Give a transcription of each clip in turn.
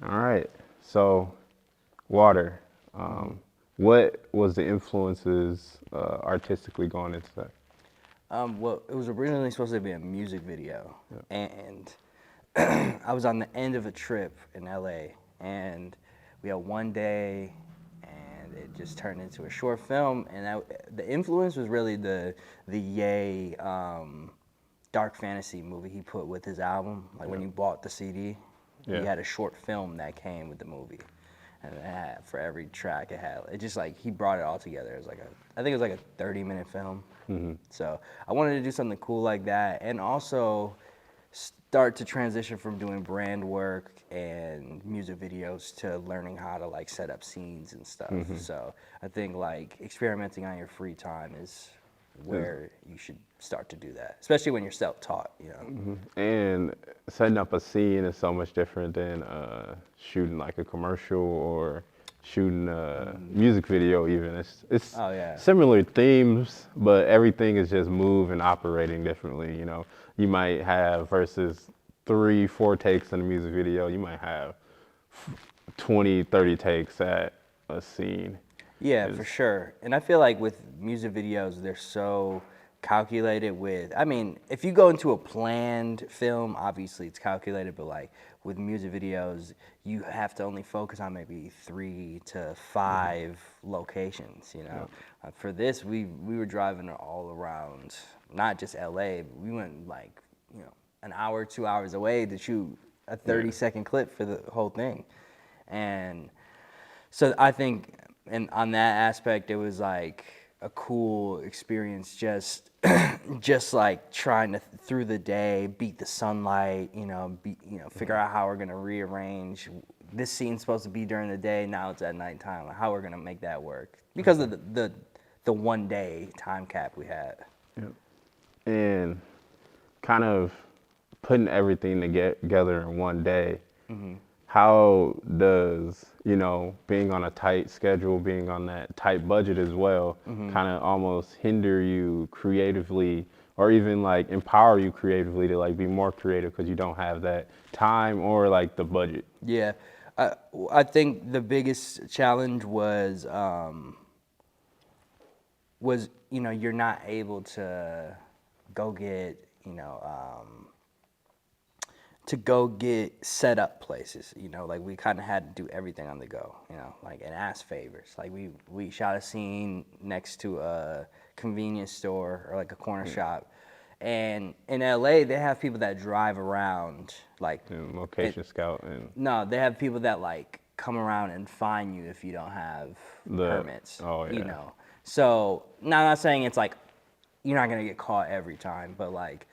All right. So, water. Hmm. What was the influences artistically going into that? Well, it was originally supposed to be a music video, and I was on the end of a trip in LA, and we had one day, and it just turned into a short film. And the influence was really the Ye dark fantasy movie he put with his album. Like when Yeah. you bought the CD, he Yeah. had a short film that came with the movie, and it had, for every track it just like he brought it all together. It was like I think it was like a 30-minute film. Hmm. So I wanted to do something cool like that, and also start to transition from doing brand work and music videos to learning how to like set up scenes and stuff. Hmm. So I think like experimenting on your free time is where you should start to do that, especially when you're self-taught. And setting up a scene is so much different than shooting like a commercial or shooting a music video. Even it's Oh yeah. similar themes, but everything is just move and operating differently. You might have versus 3, 4 takes in a music video. You might have 20, 30 takes at a scene. Yeah, for Is sure. And I feel like with music videos, they're so calculated with, I mean, if you go into a planned film, obviously it's calculated, but like with music videos, you have to only focus on maybe 3 to 5 locations. For this, we were driving all around, not just LA, but we went like, an hour, 2 hours away to shoot a yeah. 30-second clip for the whole thing. And so I think, and on that aspect, it was like a cool experience. Just, just like trying to through the day beat the sunlight. Figure out how we're gonna rearrange. This scene's supposed to be during the day. Now it's at nighttime. How we're gonna make that work because of the one day time cap we had. Yeah. And kind of putting everything together in one day. How does being on a tight schedule, being on that tight budget as well, kind of almost hinder you creatively, or even like empower you creatively to like be more creative because you don't have that time or like the budget? Yeah, I, I think the biggest challenge was you're not able to go get to go get set up places. Like we kind of had to do everything on the go. Like and ask favors. Like we shot a scene next to a convenience store or like a corner shop, and in LA they have people that drive around like And it, location scout and no, they have people that like come around and fine you if you don't have the permits. oh yeah. So now I'm not saying it's like you're not gonna get caught every time, but like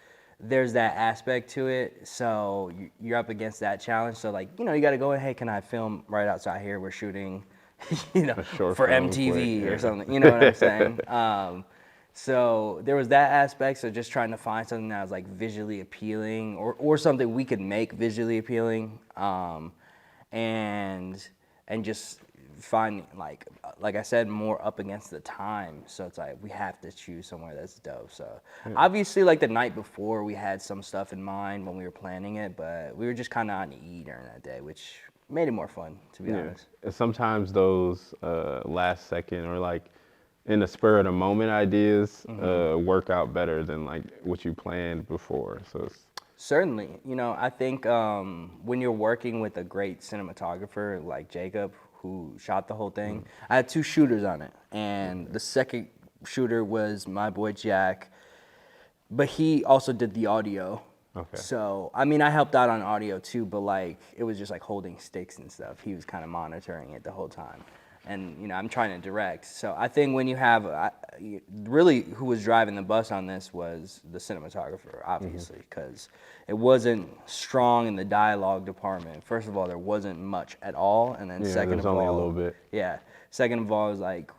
there's that aspect to it. So you're up against that challenge. So like you got to go in. Hey, can I film right outside here? We're shooting, A short for film quick, MTV or yeah. something. You know what I'm saying? So there was that aspect. So just trying to find something that was like visually appealing, or something we could make visually appealing, and just find like I said, more up against the time. So it's like we have to choose somewhere that's dope. So obviously, like the night before, we had some stuff in mind when we were planning it, but we were just kind of on E during that day, which made it more fun, to be Yeah, honest. and sometimes those last second or like in the spur of the moment ideas work out better than like what you planned before. So it's Certainly, I think when you're working with a great cinematographer like Jacob, who shot the whole thing, I had 2 shooters on it, and the second shooter was my boy Jack, but he also did the audio. okay. So I mean, I helped out on audio too, but like it was just like holding sticks and stuff. He was kind of monitoring it the whole time, and I'm trying to direct. So I think when you have really who was driving the bus on this was the cinematographer, obviously, because it wasn't strong in the dialogue department. First of all, there wasn't much at all, and then Yeah, second there's of only a little all, bit. yeah, second of all, it was like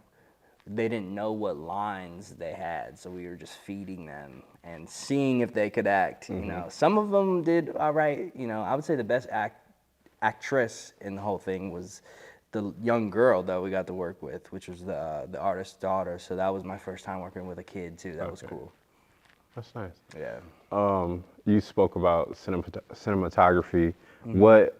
they didn't know what lines they had, so we were just feeding them and seeing if they could act. Some of them did all right. I would say the best actress in the whole thing was the young girl that we got to work with, which was the artist's daughter. So that was my first time working with a kid too. That was Okay. cool. That's nice. Yeah. You spoke about cinematography. Mm-hmm. What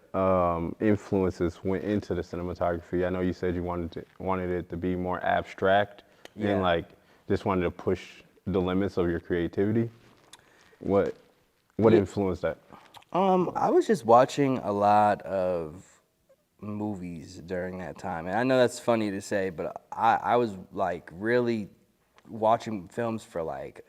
influences went into the cinematography? I know you said you wanted it to be more abstract and Yeah. like just wanted to push the limits of your creativity. What what Yeah. influenced that? I was just watching a lot of movies during that time. And I know that's funny to say, but I was like really watching films for like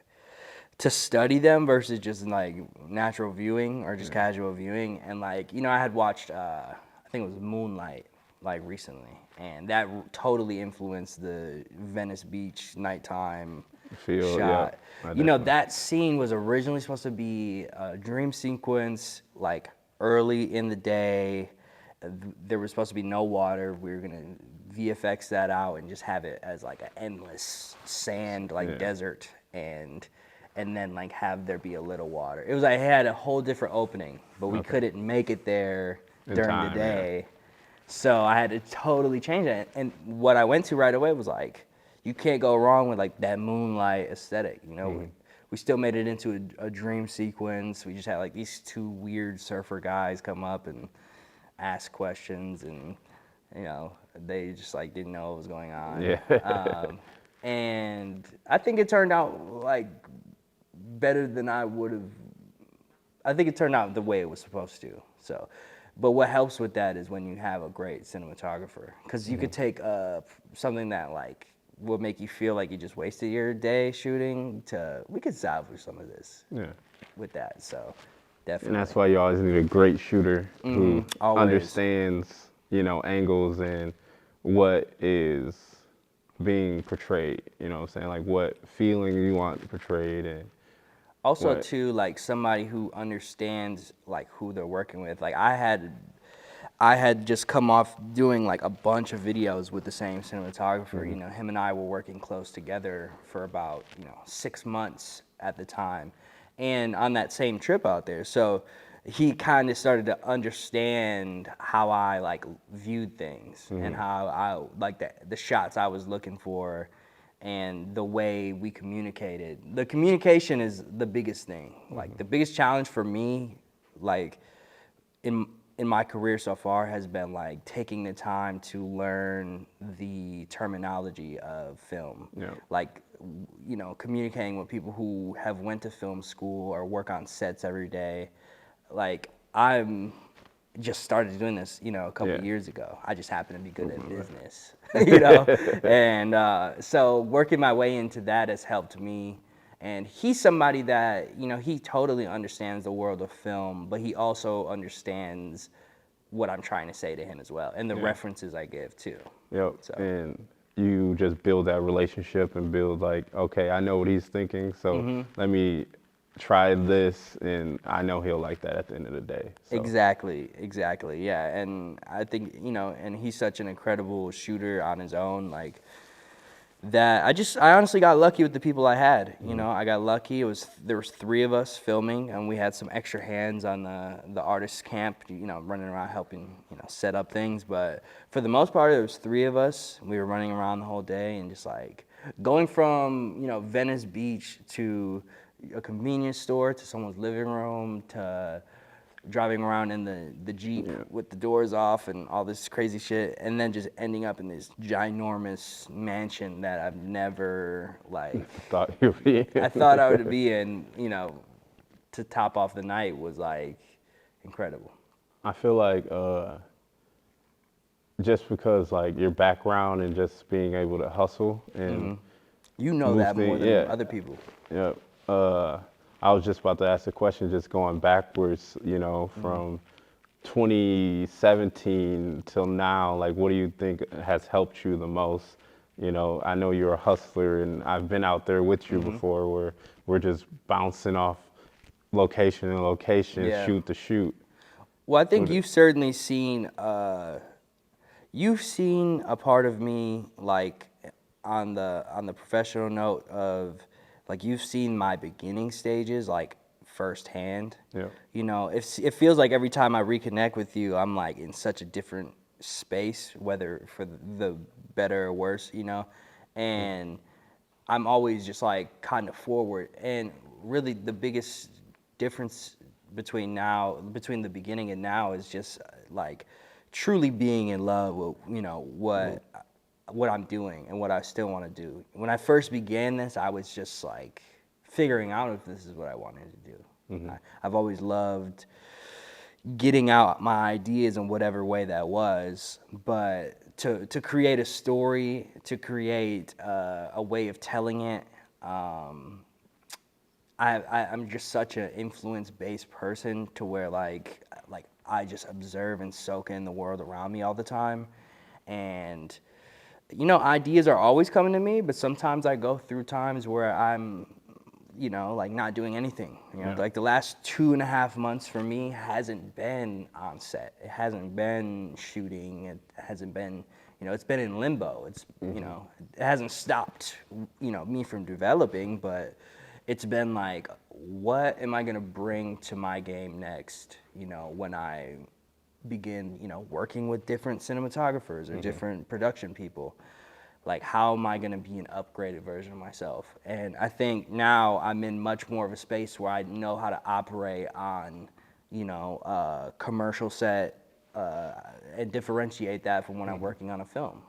to study them versus just like natural viewing or just Yeah. casual viewing. And like, you know, I had watched, I think it was Moonlight like recently, and that totally influenced the Venice Beach nighttime Feel, yeah, shot. I You know, definitely. that scene was originally supposed to be a dream sequence, like early in the day. There was supposed to be no water. We were gonna VFX that out and just have it as like an endless sand, like Yeah. desert, and then like have there be a little water. It was like it had a whole different opening, but we Okay. couldn't make it there In during the time, yeah. day. So I had to totally change it. And what I went to right away was like, you can't go wrong with like that moonlight aesthetic. You know, we still made it into a dream sequence. We just had like these two weird surfer guys come up and ask questions, and you know, they just like didn't know what was going on. Yeah. And I think it turned out like better than I would have. I think it turned out the way it was supposed to. So, but what helps with that is when you have a great cinematographer, because you could take something that like will make you feel like you just wasted your day shooting to we could salvage some of this Yeah. with that. So, And definitely. that's why you always need a great shooter who Always. understands, angles and what is being portrayed. You know what I'm saying? Like what feeling you want portrayed and Also, what. too, like somebody who understands like who they're working with. Like I had just come off doing like a bunch of videos with the same cinematographer. You know, him and I were working close together for about 6 months at the time, and on that same trip out there. So he kind of started to understand how I like viewed things and how I like the shots I was looking for and the way we communicated. The communication is the biggest thing. Like the biggest challenge for me, like in my career so far, has been like taking the time to learn the terminology of film. Yeah. Like communicating with people who have went to film school or work on sets every day. Like I'm just started doing this, a couple Yeah. years ago. I just happen to be good at Right. business, and so working my way into that has helped me. And he's somebody that, he totally understands the world of film, but he also understands what I'm trying to say to him as well, and the Yeah. references I give too. Yep. So, And you just build that relationship and build like, okay, I know what he's thinking, so let me try this, and I know he'll like that at the end of the day. So exactly, yeah. And I think, and he's such an incredible shooter on his own, like, that I honestly got lucky with the people I had. I got lucky. There was three of us filming, and we had some extra hands on the artist camp, running around helping, set up things. But for the most part, there was three of us. We were running around the whole day and just like going from, Venice Beach to a convenience store to someone's living room to driving around in the Jeep yeah, with the doors off and all this crazy shit, and then just ending up in this ginormous mansion that I've never like thought you'd be I thought I would be in, to top off the night was like incredible. I feel like just because like your background and just being able to hustle and You know move that more things, than yeah, other people. yeah. I was just about to ask a question, just going backwards, from 2017 till now. Like, what do you think has helped you the most? I know you're a hustler, and I've been out there with you before, where we're just bouncing off location and location, Yeah. shoot to shoot. Well, I think What you've seen a part of me like on the professional note of like you've seen my beginning stages like firsthand. Yeah. It feels like every time I reconnect with you, I'm like in such a different space, whether for the better or worse, and I'm always just like kind of forward. And really the biggest difference between the beginning and now is just like truly being in love with, you know, what I'm doing and what I still want to do. When I first began this, I was just like figuring out if this is what I wanted to do. I've always loved getting out my ideas in whatever way that was, but to create a story, to create a way of telling it, I'm just such an influence-based person to where like I just observe and soak in the world around me all the time, and you know, ideas are always coming to me, but sometimes I go through times where I'm, you know, like not doing anything. You know, like the last 2.5 months for me hasn't been on set. It hasn't been shooting. It hasn't been, you know, it's been in limbo. It's, you know, it hasn't stopped, you know, me from developing, but it's been like, what am I gonna bring to my game next? You know, when I begin, you know, working with different cinematographers or different production people. Like, how am I gonna be an upgraded version of myself? And I think now I'm in much more of a space where I know how to operate on, you know, a commercial set and differentiate that from when I'm working on a film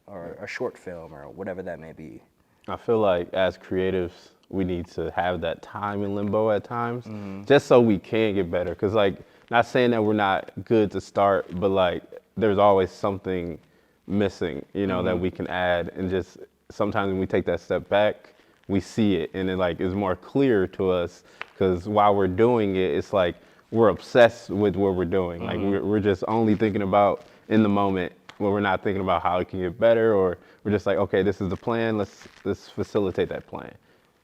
or a short film or whatever that may be. I feel like as creatives, we need to have that time in limbo at times, just so we can get better. Cause like, not saying that we're not good to start, but like, there's always something missing, you know, that we can add. And just sometimes when we take that step back, we see it, and it like is more clear to us. Cause while we're doing it, it's like we're obsessed with what we're doing. Like we're just only thinking about in the moment, where we're not thinking about how it can get better, or we're just like, okay, this is the plan. Let's facilitate that plan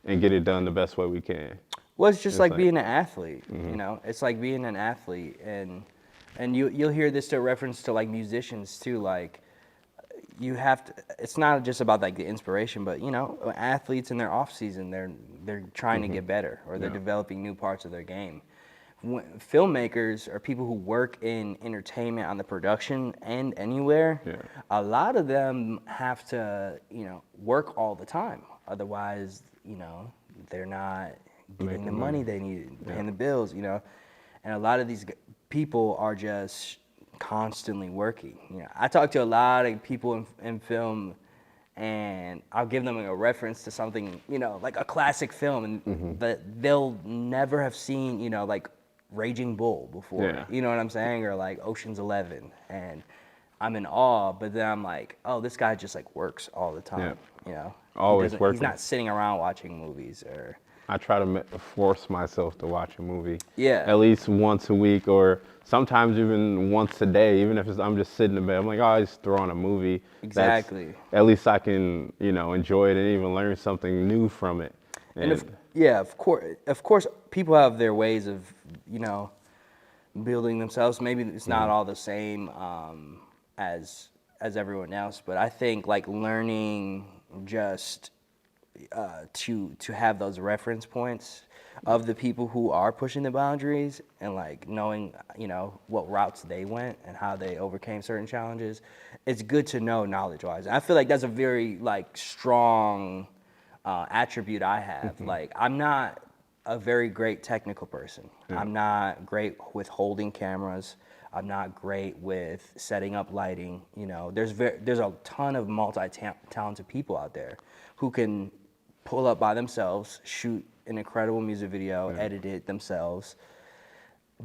and get it done the best way we can. Well, it's just like being an athlete, you know. It's like being an athlete, and you'll hear this to reference to like musicians too. Like, you have to. It's not just about like the inspiration, but you know, athletes in their off season, they're trying to get better, or they're developing new parts of their game. Filmmakers or people who work in entertainment on the production end anywhere, a lot of them have to, you know, work all the time. Otherwise, you know, they're not getting the money they need, paying the bills, you know. And a lot of these people are just constantly working. You know, I talk to a lot of people in film, and I'll give them a reference to something, you know, like a classic film, and that they'll never have seen, you know, like Raging Bull before, you know what I'm saying, or like Ocean's 11, and I'm in awe. But then I'm like, oh, this guy just like works all the time, you know. Always working. He's not sitting around watching movies or. I try to force myself to watch a movie. Yeah. At least once a week, or sometimes even once a day. Even if I'm just sitting in bed, I'm like, oh, I just throw on a movie. Exactly. At least I can, you know, enjoy it and even learn something new from it. And of course, people have their ways of, you know, building themselves. Maybe it's not all the same as everyone else, but I think like learning just to have those reference points of the people who are pushing the boundaries, and like knowing, you know, what routes they went and how they overcame certain challenges. It's good to know knowledge-wise. I feel like that's a very like strong attribute I have. Like, I'm not a very great technical person. I'm not great with holding cameras. I'm not great with setting up lighting. You know, there's a ton of multi-talented people out there who can pull up by themselves, shoot an incredible music video, edit it themselves,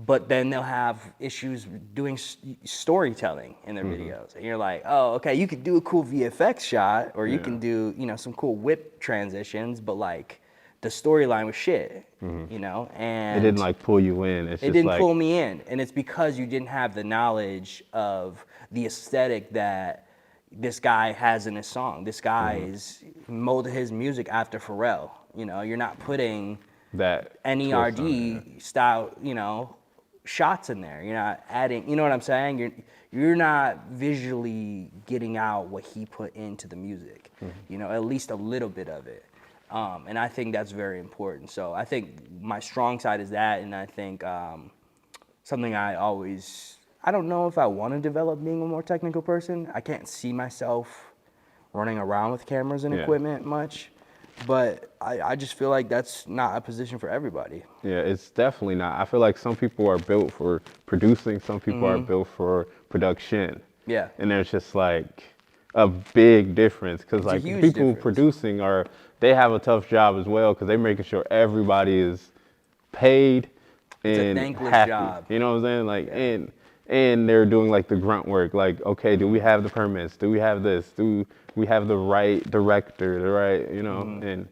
but then they'll have issues doing storytelling in their videos. And you're like, oh, okay, you could do a cool VFX shot, or you can do, you know, some cool whip transitions, but like the storyline was shit, you know? And it didn't like pull you in. It didn't pull me in. And it's because you didn't have the knowledge of the aesthetic that this guy has in his song. This guy is molded his music after Pharrell. You know, you're not putting that NERD style, you know, shots in there. You're not adding, you know what I'm saying? You're not visually getting out what he put into the music. You know, at least a little bit of it. And I think that's very important. So I think my strong side is that, and I think something I don't know if I want to develop being a more technical person. I can't see myself running around with cameras and equipment much. but I just feel like that's not a position for everybody. Yeah, it's definitely not. I feel like some people are built for producing, some people are built for production. Yeah. And there's just like a big difference because It's a like the huge people difference. producing they have a tough job as well because they're making sure everybody is paid It's a and thankless happy. job. You know what I'm saying? Like Yeah. and they're doing like the grunt work. Like, okay, do we have the permits? Do we have this? Do we have the right director? The right, you know? And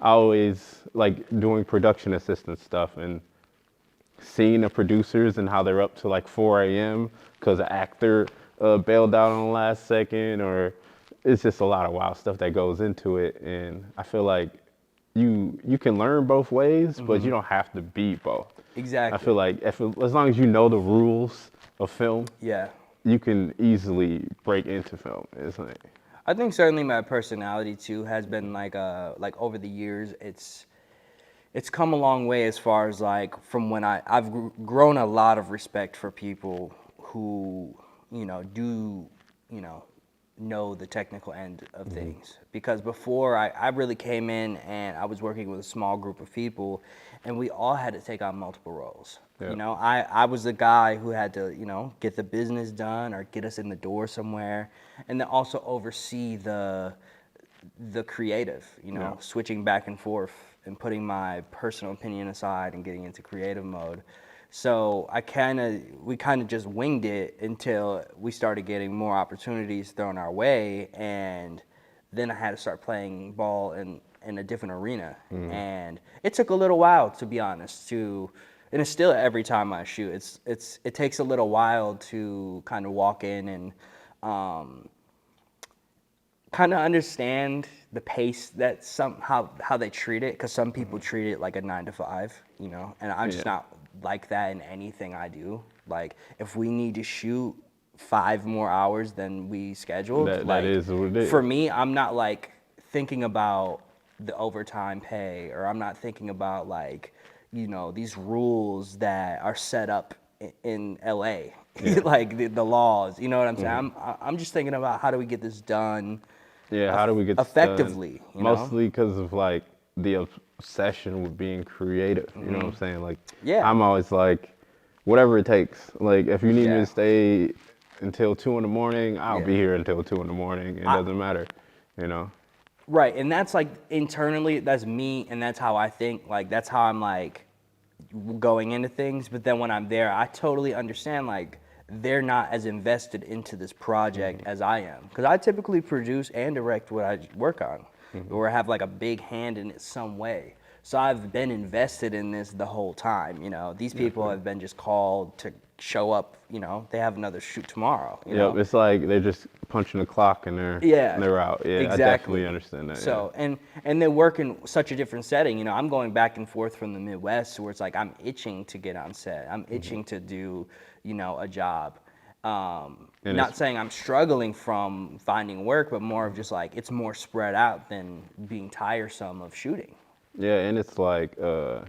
I always like doing production assistant stuff and seeing the producers and how they're up to like 4 a.m. because an actor bailed out on the last second, or it's just a lot of wild stuff that goes into it. And I feel like you can learn both ways, but you don't have to be both. I Exactly. feel like as long as you know the rules of film, Yeah. you can easily break into film. It's like, I think certainly my personality too has been like over the years it's come a long way as far as like from when I've grown a lot of respect for people who do know the technical end of things, because before I really came in and I was working with a small group of people and we all had to take on multiple roles. Yeah. I was the guy who had to get the business done or get us in the door somewhere, and then also oversee the creative, Yeah. switching back and forth and putting my personal opinion aside and getting into creative mode. So we kind of just winged it until we started getting more opportunities thrown our way, and then I had to start playing ball in a different arena. And it took a little while, to be honest, and it's still every time I shoot, it takes a little while to kind of walk in and kind of understand the pace that how they treat it, because some people treat it like a 9 to 5, and I'm just Yeah. not like that in anything I do. Like if we need to shoot 5 more hours than we scheduled, that like is what it is. for me, I'm not like thinking about the overtime pay, or I'm not thinking about like these rules that are set up in LA, Yeah. like the laws. You know what I'm saying? I'm just thinking about how do we get this done Yeah, how do we get this done? effectively, Mostly because of like the obsession with being creative. You know what I'm saying? Like, Yeah. I'm always like, whatever it takes. Like, if you need me Yeah. to stay until 2 in the morning, I'll Yeah. be here until 2 in the morning. It doesn't matter, you know? Right, and that's like internally, that's me, and that's how I think. Like that's how I'm like going into things. But then when I'm there, I totally understand like they're not as invested into this project as I am, because I typically produce and direct what I work on, or have like a big hand in it some way. So I've been invested in this the whole time. These people have been just called to show up. They have another shoot tomorrow. Yep, it's like they're just punching the clock and Yeah, they're out. Yeah, I exactly. definitely understand that. So and they work in such a different setting. I'm going back and forth from the Midwest, where it's like I'm itching to get on set. I'm itching to do a job. And Not it's- saying I'm struggling from finding work, but more of just like it's more spread out than being tiresome of shooting. Yeah, and it's like I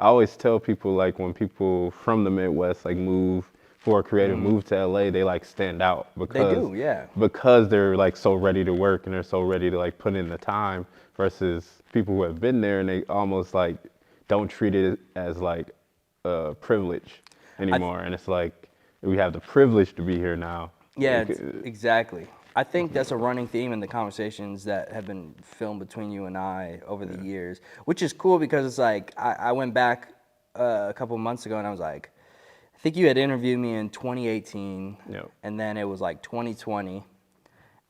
always tell people like when people from the Midwest like move who are creative move to LA, they like stand out because do, yeah. because they're like so ready to work and they're so ready to like put in the time versus people who have been there and they almost like don't treat it as like a privilege anymore. And it's like we have the privilege to be here now. Yeah, Like, exactly. I think that's a running theme in the conversations that have been filmed between you and I over the years, which is cool because it's like I went back a couple months ago and I was like, I think you had interviewed me in 2018, Yep. and then it was like 2020,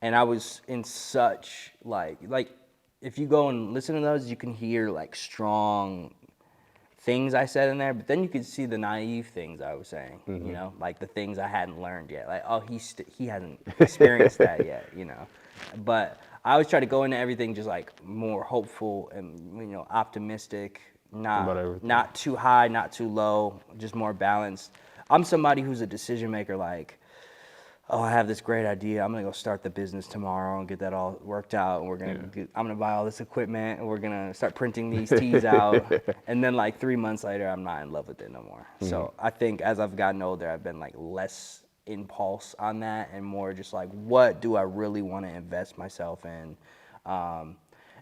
and I was in such like if you go and listen to those, you can hear like strong things I said in there, but then you could see the naive things I was saying, like the things I hadn't learned yet. Like, oh, he hasn't experienced that yet. But I always try to go into everything just like more hopeful and optimistic, About everything. not too high, not too low, just more balanced. I'm somebody who's a decision maker, like, oh, I have this great idea. I'm gonna go start the business tomorrow and get that all worked out. And I'm gonna buy all this equipment and we're gonna start printing these teas out. And then like 3 months later, I'm not in love with it no more. So I think as I've gotten older, I've been like less impulse on that and more just like, what do I really want to invest myself in?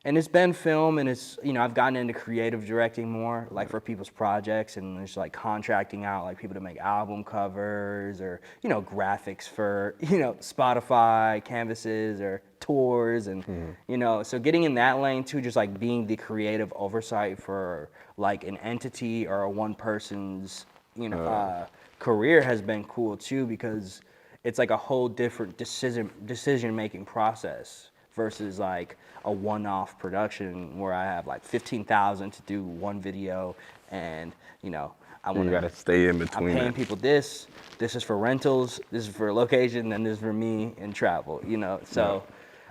And it's been film, and it's, you know, I've gotten into creative directing more, like for people's projects, and there's like contracting out like people to make album covers or, you know, graphics for, you know, Spotify canvases or tours, and you know, so getting in that lane too, just like being the creative oversight for like an entity or a one person's, you know, career has been cool too, because it's like a whole different decision making process versus like a one-off production where I have like 15,000 to do one video, and you know, I And want you got to stay in I'm between paying it. people this is for rentals, this is for location, and this is for me and travel, you know. So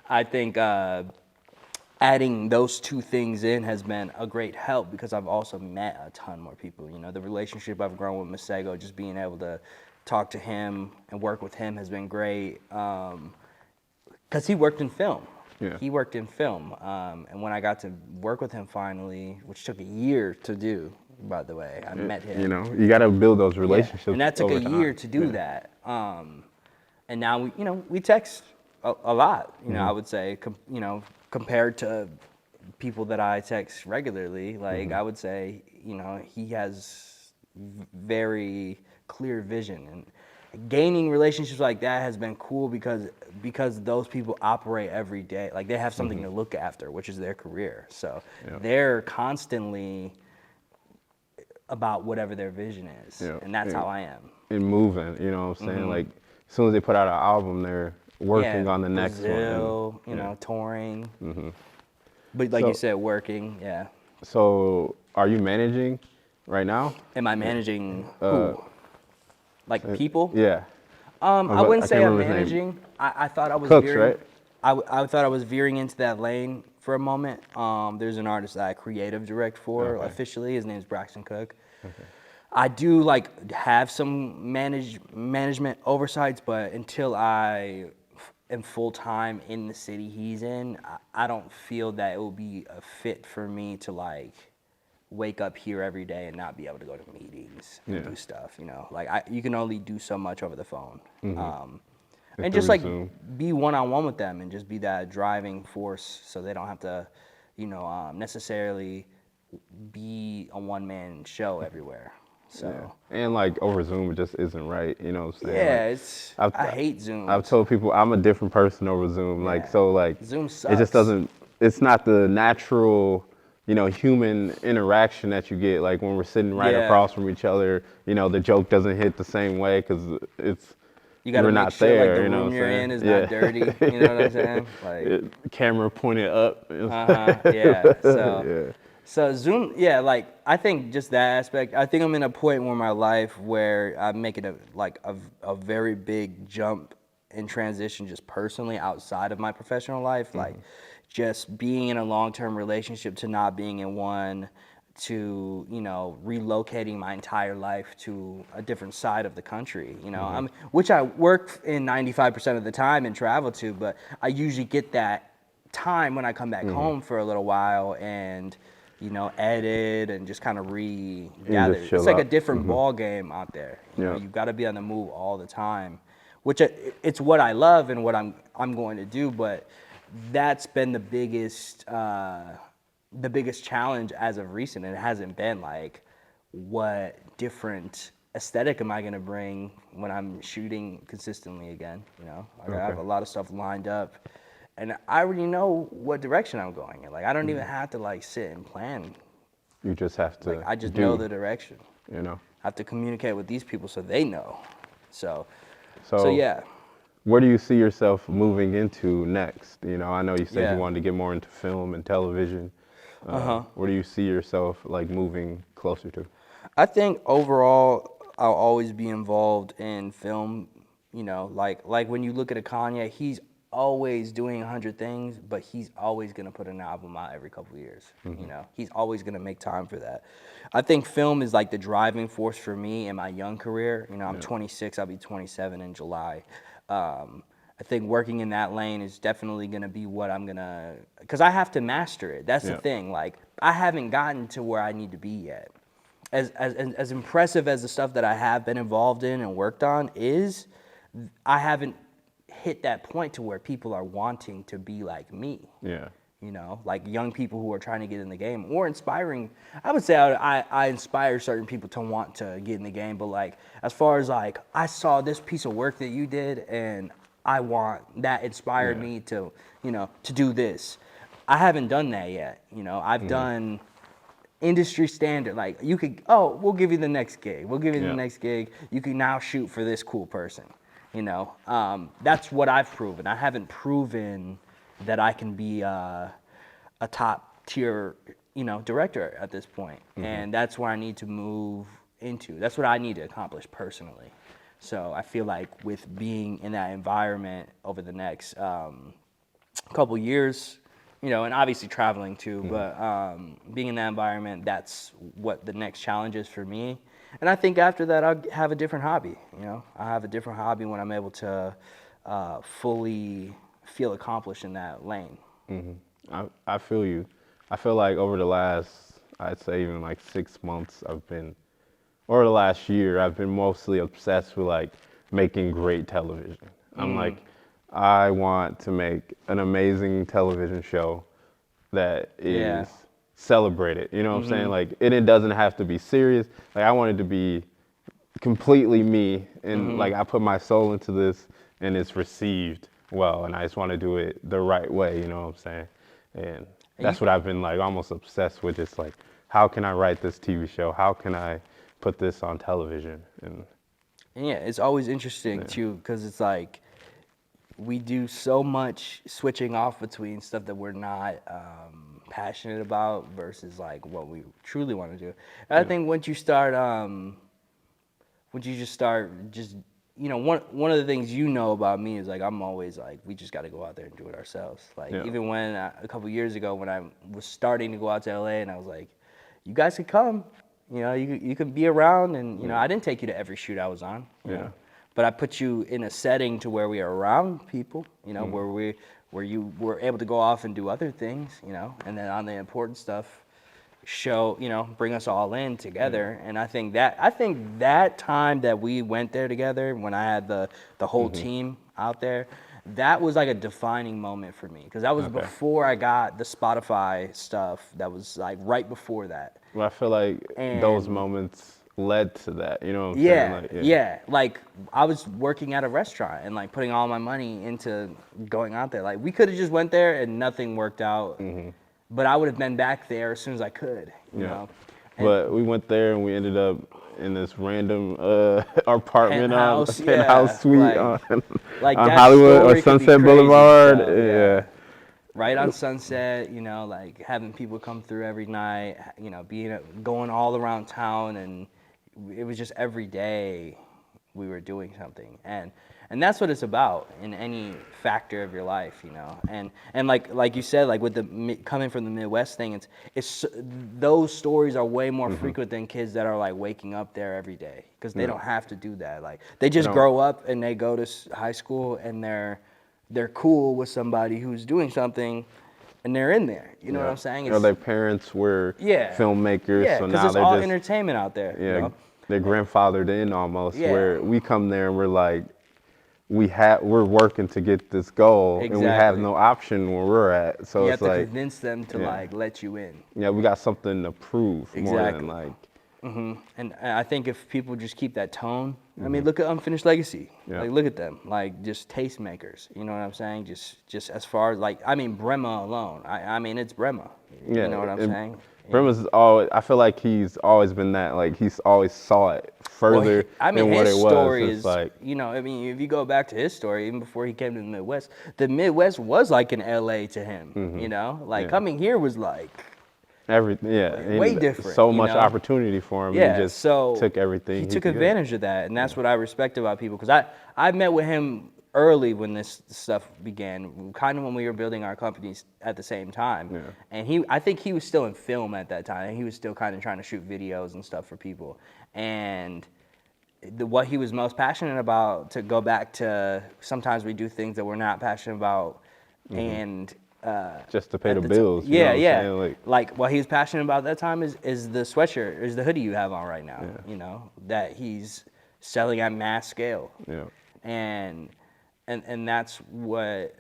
I think adding those two things in has been a great help, because I've also met a ton more people. You know, the relationship I've grown with Masego, just being able to talk to him and work with him has been great. Because he worked in film. Yeah. He worked in film. And when I got to work with him finally, which took a year to do, by the way, I met him. You know, you got to build those Yeah, relationships. and that took over a year time. to do that. And now we, you know, we text a lot. You know, I would say, you know, compared to people that I text regularly, like I would say, you know, he has very clear vision, and gaining relationships like that has been cool because those people operate every day. Like they have something to look after, which is their career. So Yeah. they're constantly about whatever their vision is, Yeah. and that's Yeah. how I am. And moving, you know what I'm saying? Like, as soon as they put out an album, they're working Yeah, on the next one. Brazil, And, you yeah. know, touring. But like So- you said, working. Yeah. So, are you managing right now? Am I managing who? Like people? Yeah. I but wouldn't I say can't I'm remember his name. managing. I thought I was Cooks, veering. right? I thought I was veering into that lane for a moment. There's an artist that I creative direct for Okay. officially. His name's Braxton Cook. I do like have some management oversights, but until I am full time in the city he's in, I don't feel that it will be a fit for me to like wake up here every day and not be able to go to meetings and Yeah. do stuff. You know, like you can only do so much over the phone. And through just like Zoom. be one on one with them and just be that driving force, so they don't have to, you know, necessarily be a one man show everywhere. So. Yeah. And like over Zoom, it just isn't right. You know what I'm saying? Yeah, Like, it's. I've- I hate Zoom. I've told people I'm a different person over Zoom. Like, Yeah. so like, Zoom it sucks. just doesn't, it's not the natural, you know, human interaction that you get. Like when we're sitting right Yeah. across from each other, you know, the joke doesn't hit the same way because You got to we're make not sure there. like the you know room what I'm you're saying? in is not dirty. You know what I'm saying? Like, Camera pointed up. yeah. So. Yeah. So Zoom, yeah, like I think just that aspect. I think I'm in a point where my life where I'm making a very big jump in transition, just personally outside of my professional life, like just being in a long-term relationship to not being in one, to, you know, relocating my entire life to a different side of the country. You know, which I work in 95% of the time and travel to, but I usually get that time when I come back home for a little while and, you know, edit and just kind of regather. just chill It's like a out. different ball game out there. You know, Yeah. you've got to be on the move all the time, which it's what I love and what I'm going to do. But that's been the biggest challenge as of recent. And it hasn't been like, what different aesthetic am I going to bring when I'm shooting consistently again? You know, I have a lot of stuff lined up. And I already know what direction I'm going in. Like, I don't even have to like sit and plan. You just have to. Like, I just do, know the direction. You know. I have to communicate with these people so they know. So So yeah. Where do you see yourself moving into next? You know, I know you said Yeah. you wanted to get more into film and television. Where do you see yourself like moving closer to? I think overall, I'll always be involved in film. You know, like when you look at a Kanye, he's always doing 100 things, but he's always gonna put an album out every couple of years. You know, he's always gonna make time for that. I think film is like the driving force for me in my young career. You know, I'm 26. I'll be 27 in July. I think working in that lane is definitely gonna be what I'm gonna, because I have to master it. That's the Yeah. thing. Like, I haven't gotten to where I need to be yet. As impressive as the stuff that I have been involved in and worked on is, I haven't hit that point to where people are wanting to be like me. Yeah. you know, like young people who are trying to get in the game, or inspiring. I would say I inspire certain people to want to get in the game, but like as far as like I saw this piece of work that you did and I want that inspired Yeah. me to, you know, to do this. I haven't done that yet. You know, I've done industry standard. Like you could, oh, we'll give you the next gig. We'll give you the Yeah. next gig. You can now shoot for this cool person. You know, that's what I've proven. I haven't proven that I can be a top tier, you know, director at this point. And that's where I need to move into. That's what I need to accomplish personally. So I feel like with being in that environment over the next couple years, you know, and obviously traveling too, but being in that environment, that's what the next challenge is for me. And I think after that, I'll have a different hobby. You know, I have a different hobby when I'm able to fully feel accomplished in that lane. I feel you. I feel like over the last, I'd say even like 6 months, or the last year, I've been mostly obsessed with like making great television. I'm like, I want to make an amazing television show that Yeah. is celebrated. You know what I'm saying? Like, it doesn't have to be serious. Like, I want it to be completely me, and like I put my soul into this, and it's received well, and I just want to do it the right way. You know what I'm saying? And that's what I've been like almost obsessed with. It's like, how can I write this TV show? How can I put this on television? And And yeah, it's always interesting too, because it's like we do so much switching off between stuff that we're not passionate about versus like what we truly want to do. And I think once you start, once you just start, just you know, one of the things you know about me is like I'm always like we just got to go out there and do it ourselves. Like Yeah. even when a couple years ago when I was starting to go out to LA and I was like, you guys could come, you know, you could be around, and you know, I didn't take you to every shoot I was on, you Yeah. know, but I put you in a setting to where we are around people, you know, where you were able to go off and do other things, you know, and then on the important stuff, show, you know, bring us all in together. And I think that time that we went there together, when I had the whole team out there, that was like a defining moment for me, because that was Okay. before I got the Spotify stuff. That was like right before that. well, I feel like those And moments led to that. You know what I'm yeah, saying? Like, yeah. Like I was working at a restaurant and like putting all my money into going out there. Like we could have just went there and nothing worked out, but I would have been back there as soon as I could. You Yeah. know. And But we went there and we ended up in this random apartment penthouse, penthouse suite like, on, like on that Hollywood or story could be Sunset crazy to Boulevard. tell, Yeah. right on Sunset, you know, like having people come through every night, you know, going all around town, and it was just every day we were doing something, and that's what it's about in any factor of your life, you know, and like you said, like with coming from the Midwest thing, it's those stories are way more frequent than kids that are like waking up there every day, because they don't have to do that. Like they just don't. grow up and they go to high school and they're cool with somebody who's doing something, and they're in there. You know what I'm saying? Or their parents were Yeah. filmmakers, Yeah, so because now it's they're all just entertainment out there. yeah, You know? they're grandfathered in almost. Yeah. Where we come there and we're like, we're working to get this goal, and we have Exactly. no option where we're at. So You it's have to like, convince them to yeah. like let you in. yeah, we got something to prove more Exactly. than like. And I think if people just keep that tone, I mean, look at Unfinished Legacy. Yeah. Like, look at them, like just tastemakers. You know what I'm saying? Just as far as like, I mean, Brema alone. I mean, it's Brema. Yeah, You know what I'm and saying? Bremer's always. I feel like he's always been that. Like he's always saw it further I mean, than what his it was. story It's is, like, you know, I mean, if you go back to his story, even before he came to the Midwest was like an LA to him, you know? Like Yeah. coming here was like, everything. Yeah, way and different, So you much know? opportunity for him. yeah, he just so took everything. he took could get. advantage of that, and that's what I respect about people, because I met with him early when this stuff began, kind of when we were building our companies at the same time. Yeah. And I think he was still in film at that time. He was still kind of trying to shoot videos and stuff for people. And what he was most passionate about, to go back to, sometimes we do things that we're not passionate about, and Just to pay the at bills. You know yeah, what I'm yeah. saying? Like what he's passionate about that time is the sweatshirt, is the hoodie you have on right now. You know, that he's selling at mass scale. Yeah. And that's what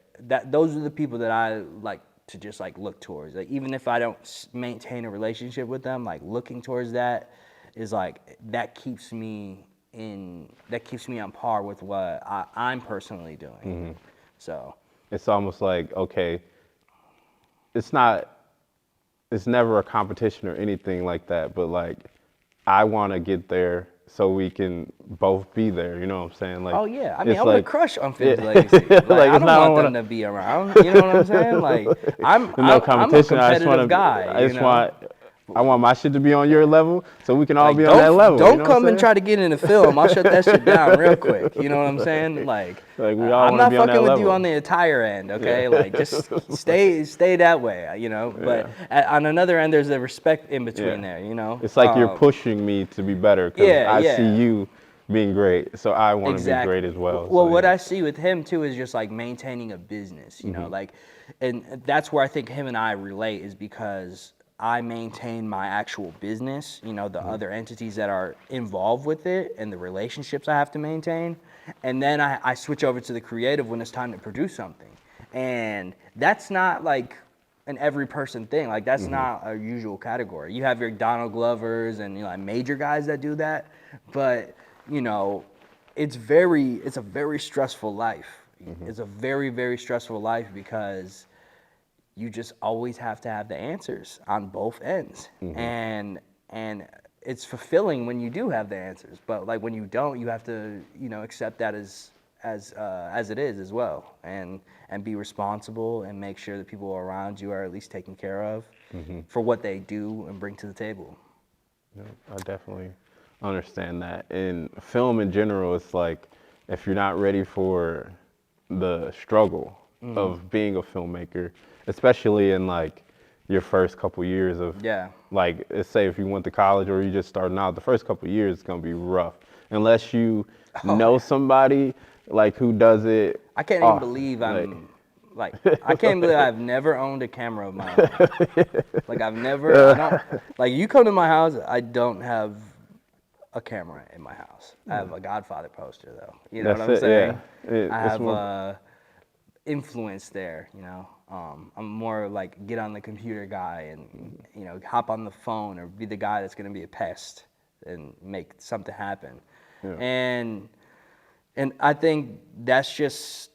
those are the people that I like to just like look towards. Like even if I don't maintain a relationship with them, like looking towards that is like that keeps me on par with what I'm personally doing. So It's almost like, okay, it's never a competition or anything like that, but like I want to get there so we can both be there. You know what I'm saying? Like, oh yeah, I mean it's I want to like, crush Unfinished Legacy. Like, like I it's don't not want them to be around. You know what I'm saying? Like I'm no I'm a competition. I just want competitive guy. I just want. I want my shit to be on your level, so we can all Like be on that level. don't You know what I'm come and saying? try to get in the film. I'll shut that shit down real quick. You know what I'm saying? Like We all I'm want to not be on that fucking with you level. on the attire end, okay? Like just stay that way, you know. But on another end, there's a respect in between there, you know. It's like you're pushing me to be better because Yeah, I see yeah. you being great, so I want to be Exactly. great as well. Well, So, what yeah. I see with him too is just like maintaining a business, you know, like, and that's where I think him and I relate is because I maintain my actual business, you know, the other entities that are involved with it and the relationships I have to maintain. And then I switch over to the creative when it's time to produce something. And that's not like an every person thing. Like that's not a usual category. You have your Donald Glovers and like major guys that do that, but you know, it's a very stressful life. It's a very, very stressful life because you just always have to have the answers on both ends. And it's fulfilling when you do have the answers. But like when you don't, you have to, you know, accept that as it is as well. And be responsible and make sure that people around you are at least taken care of for what they do and bring to the table. Yeah, I definitely understand that. In film in general, it's like if you're not ready for the struggle of being a filmmaker, especially in like your first couple years of Yeah. like let's say if you went to college or you just starting out, the first couple years is gonna be rough unless you know somebody like who does it. I can't even believe I can't believe I've never owned a camera of my own. Like I don't, like you come to my house, I don't have a camera in my house. I have a Godfather poster though. You know That's what I'm it, saying? yeah. I It's have more, influence there, you know. I'm more like get on the computer guy and, you know, hop on the phone or be the guy that's gonna be a pest and make something happen. Yeah. And I think that's just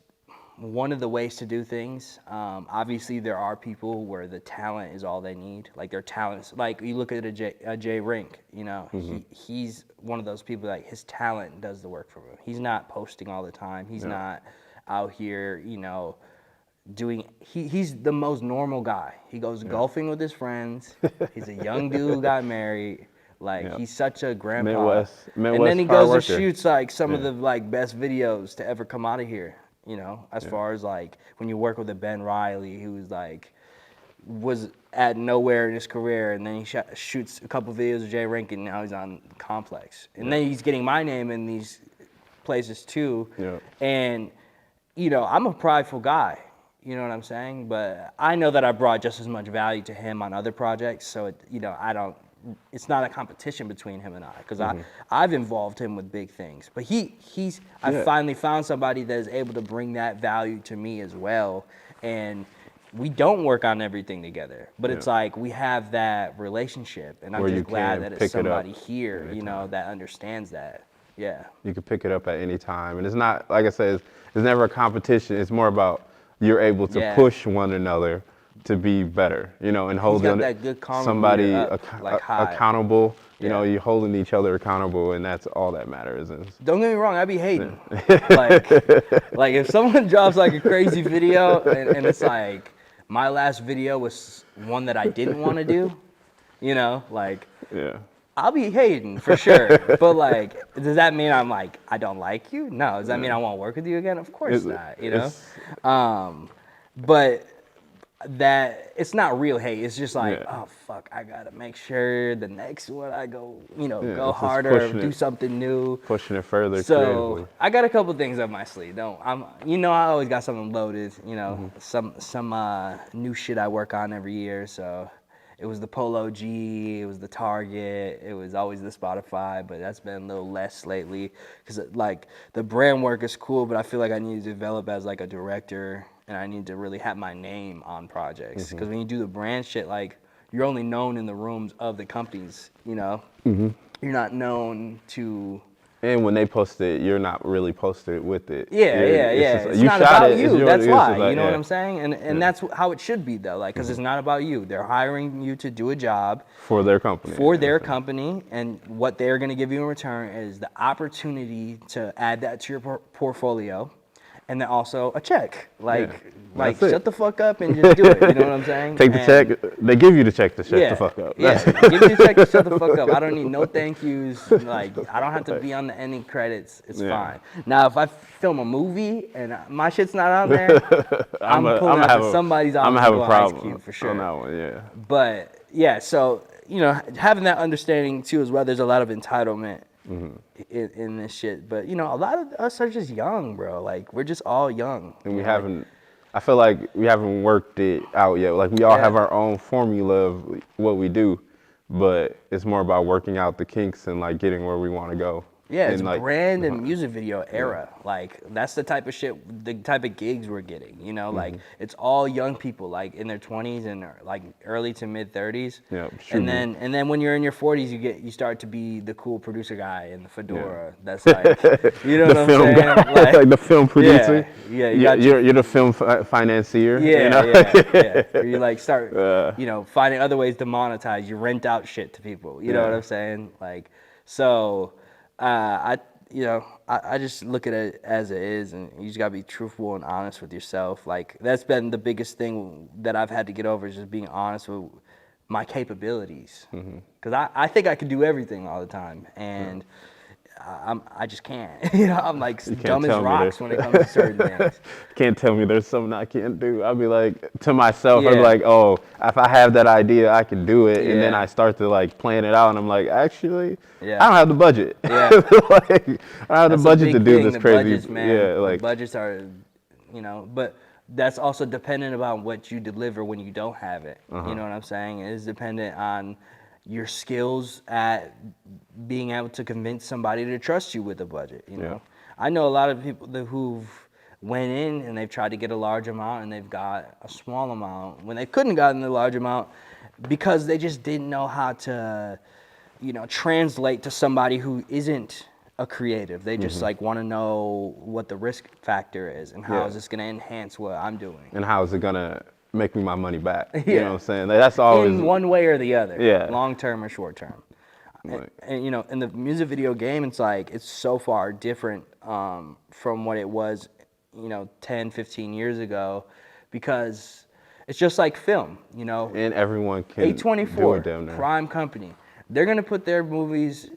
one of the ways to do things. Obviously, there are people where the talent is all they need. Like their talents, like you look at a Jay Rink, you know, he's one of those people like his talent does the work for him. He's not posting all the time. He's not out here, you know, he's the most normal guy. He goes golfing with his friends. He's a young dude who got married. Like he's such a grandpa. Midwest and then he hard goes and worker. shoots like some of the like best videos to ever come out of here. You know, as far as like when you work with a Ben Riley, who's like was at nowhere in his career, and then he shoots a couple videos of Jay Rink, and now he's on Complex, and then he's getting my name in these places too. Yeah. And you know, I'm a prideful guy. You know what I'm saying? But I know that I brought just as much value to him on other projects, so you know, it's not a competition between him and I, because I've involved him with big things. But I finally found somebody that is able to bring that value to me as well. And we don't work on everything together, but it's like we have that relationship, and I'm Where you just glad can that pick it's it up somebody here, you know, that understands that. Yeah. You can pick it up at any time, and it's not like I said. It's never a competition. It's more about you're able to push one another to be better, you know, and holding that good karma somebody meter up, like high. accountable. You Yeah. know, you're holding each other accountable, and that's all that matters. Don't get me wrong, I be hating. like if someone drops like a crazy video and it's like my last video was one that I didn't want to do, you know, like Yeah. I'll be hating for sure. But like, does that mean I'm like I don't like you? No. Does that mean I won't work with you again? Of course not. You know. But that it's not real hate. It's just like, oh fuck, I gotta make sure the next one I go, you know, go it's just harder, do something new. Pushing it further So creatively. I got a couple things up my sleeve. You know, I always got something loaded. You know, some new shit I work on every year. So it was the Polo G, it was the Target, it was always the Spotify, but that's been a little less lately because like the brand work is cool, but I feel like I need to develop as like a director, and I need to really have my name on projects because when you do the brand shit, like you're only known in the rooms of the companies, you know. You're not known to. And when they post it, you're not really posted with it. Yeah, You're- yeah, yeah. just- It's you not shot about it, you. it's yours, That's it's why. just like, You know what yeah. I'm saying? And that's how it should be though. Like, because it's not about you. They're hiring you to do a job For their company. for their company, and what they're going to give you in return is the opportunity to add that to your portfolio, and then also a check. Like that's it. shut the fuck up and just do it. You know what I'm saying? Take the And- check. They give you the check to shut yeah, the fuck up. Yeah, That's- give me a check to shut the fuck up. I don't need no thank yous. Like, I don't have to be on the ending credits. It's Yeah. fine. Now, if I film a movie and my shit's not on there, I'm pulling out to somebody's office I'm gonna have and a go Ice problem Cube for sure. on that one. Yeah. But yeah, so you know, having that understanding too as well. There's a lot of entitlement in this shit, but you know, a lot of us are just young, bro. Like, we're just all young. And we you know, like- haven't. I feel like we haven't worked it out yet. Like we all Yeah. have our own formula of what we do, but it's more about working out the kinks and like getting where we want to go. Yeah, it's and like, brand and music video era. Like, that's the type of shit, the type of gigs we're getting. You know, like it's all young people, like in their 20s and like early to mid 30s. Yeah, And then when you're in your 40s, you start to be the cool producer guy in the fedora. That's like, you know the what I'm film saying? guy, like the film producer. Yeah, you got you're the film financier. Yeah, you know? yeah. Or you like start, you know, finding other ways to monetize. You rent out shit to people. You know what I'm saying? Like, so, I just look at it as it is, and you just gotta be truthful and honest with yourself. Like, that's been the biggest thing that I've had to get over, is just being honest with my capabilities. Because I think I can do everything all the time, and I just can't. You know, I'm like dumb as tell me rocks that. when it comes to certain things. Can't tell me there's something I can't do. I'll be like, to myself, I'll be Yeah. like, oh, if I have that idea, I can do it. And then Yeah. I start to like plan it out, and I'm like, actually, Yeah. I don't have the budget. Yeah. Like, I don't have That's the a budget big to do thing, this the crazy. budgets, man. Yeah, The like, budgets are, you know, but that's also dependent upon what you deliver when you don't have it. You know what I'm saying? It is dependent on your skills at being able to convince somebody to trust you with a budget. You know, I know a lot of people who've went in and they've tried to get a large amount and they've got a small amount when they couldn't have gotten the large amount because they just didn't know how to, you know, translate to somebody who isn't a creative. They just like want to know what the risk factor is and how is this going to enhance what I'm doing. and how is it gonna make me my money back? You Yeah. know what I'm saying? Like, that's always In one way or the other. Yeah. Long term or short term. Like- And you know, in the music video game, it's like it's so far different from what it was, you know, 10, 15 years ago, because it's just like film, you know. and everyone can do it A24, down there. prime company. They're gonna put their movies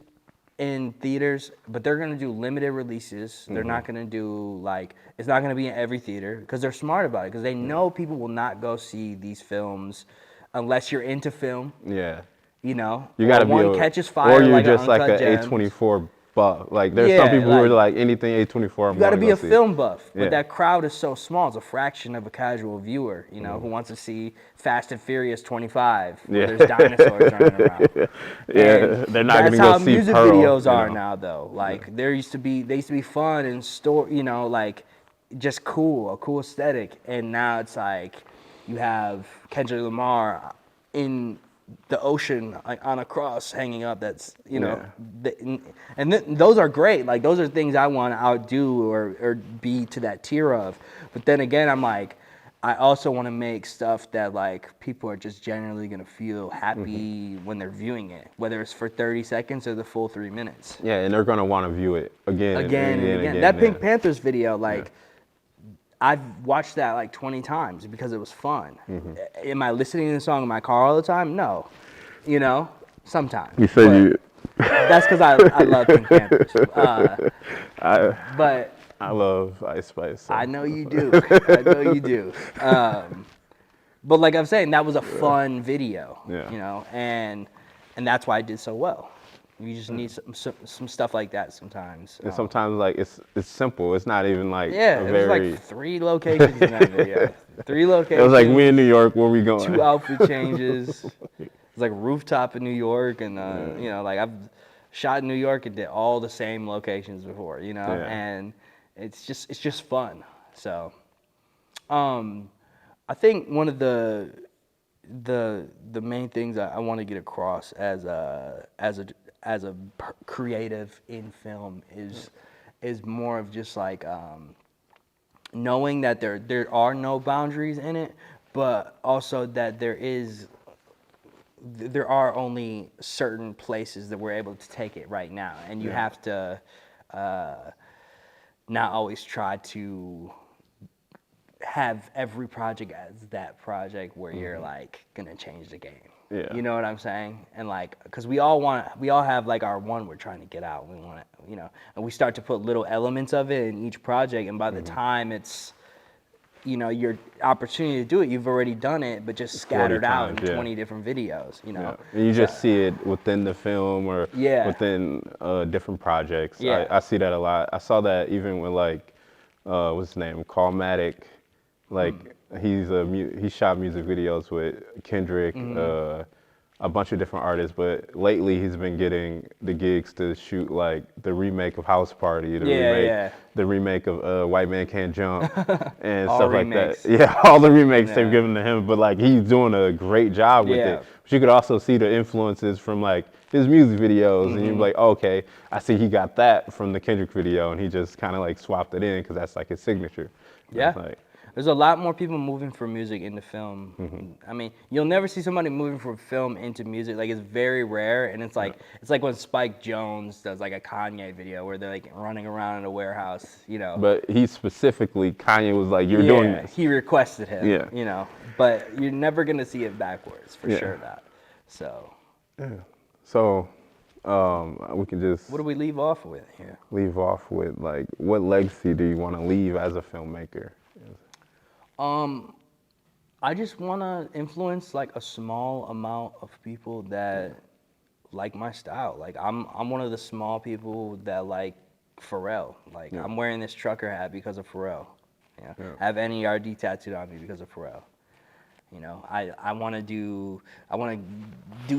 in theaters, but they're gonna do limited releases. They're not gonna do like, it's not gonna be in every theater because they're smart about it, because they know people will not go see these films unless you're into film. Yeah. You know, You gotta or one be catches fire, or you're like just like Uncut a Gems. A24 buff. Like there's Yeah, some people who are like- like anything A24. You got to be a film buff, but Yeah. that crowd is so small. It's a fraction of a casual viewer, you know, who wants to see Fast and Furious 25, where Yeah. there's dinosaurs running around. Yeah, And they're not that's gonna go how see music Pearl, videos you are know? now, though. Like they used to be fun and you know, like just cool, a cool aesthetic, and now it's like you have Kendrick Lamar in the ocean, like on a cross hanging up. That's, you know, those are great. Like those are things I want to outdo or be to that tier of. But then again, I'm like, I also want to make stuff that like people are just generally gonna feel happy when they're viewing it, whether it's for 30 seconds or the full 3 minutes. Yeah, and they're gonna want to view it again, Again and again. That Pink Panthers video, like, I've watched that like 20 times because it was fun. Am I listening to the song in my car all the time? No. You know, sometimes. You said But you. That's because I love Pink Panthers. But I love Ice Spice. So. I know you do. I know you do. But like I'm saying, that was a fun video. Yeah. You know, and that's why I did so well. You just need some stuff like that sometimes. And sometimes like it's simple. It's not even like Yeah, a it very. was like 3 locations in that video. 3 locations. It was like we in New York. Where we going? 2 outfit changes. It's like rooftop in New York, and you know, like I've shot in New York and did all the same locations before, you know, Yeah. and it's just fun. So, I think one of the main things I want to get across as a creative in film is more of just like knowing that there are no boundaries in it, but also that there are only certain places that we're able to take it right now, and you have to not always try to have every project as that project where you're like gonna change the game. Yeah. You know what I'm saying? And like, cause we all have like our one we're trying to get out. We want to, you know, and we start to put little elements of it in each project, and by the time it's, you know, your opportunity to do it, you've already done it, but just scattered out in times, yeah. 20 different videos, you know. Yeah. And you just see it within the film or Yeah. within different projects. Yeah. I see that a lot. I saw that even with like, what's his name? Callmatic. Like he shot music videos with Kendrick, a bunch of different artists. But lately he's been getting the gigs to shoot like the remake of House Party, the remake of White Man Can't Jump, and All stuff remakes. like that. Yeah, all the remakes Yeah. they've given to him. But like he's doing a great job with Yeah. it. But you could also see the influences from like his music videos, and you'd be like, okay, I see he got that from the Kendrick video, and he just kind of like swapped it in because that's like his signature. And Yeah. it's like, There's a lot more people moving from music into film. I mean, you'll never see somebody moving from film into music. Like, it's very rare, and it's like when Spike Jonze does like a Kanye video where they're like running around in a warehouse, you know. but he specifically, Kanye was like, you're doing this. He requested him, Yeah. you know. But you're never gonna see it backwards for Yeah. sure. That. So, So we can just what do we leave off with here? leave off with like, what legacy do you want to leave as a filmmaker? I just want to influence like a small amount of people that like my style. Like I'm one of the small people that like Pharrell. Like I'm wearing this trucker hat because of Pharrell. Yeah. I have NERD tattooed on me because of Pharrell. You know, I want to do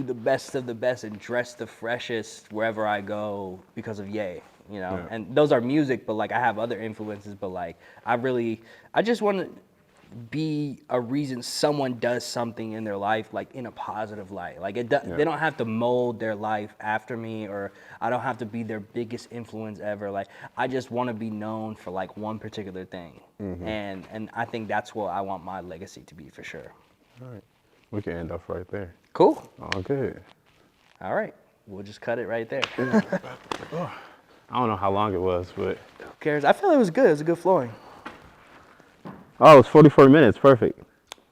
the best of the best and dress the freshest wherever I go because of Ye. You know, and those are music, but like I have other influences. But like I just want to be a reason someone does something in their life like in a positive light. Like they don't have to mold their life after me, or I don't have to be their biggest influence ever. Like I just want to be known for like one particular thing, and I think that's what I want my legacy to be for sure. All right, we can end off right there. Cool. All good. All right, we'll just cut it right there. I don't know how long it was, but Who cares? I feel it was good. It was a good flowing. oh, it's 44 minutes. Perfect.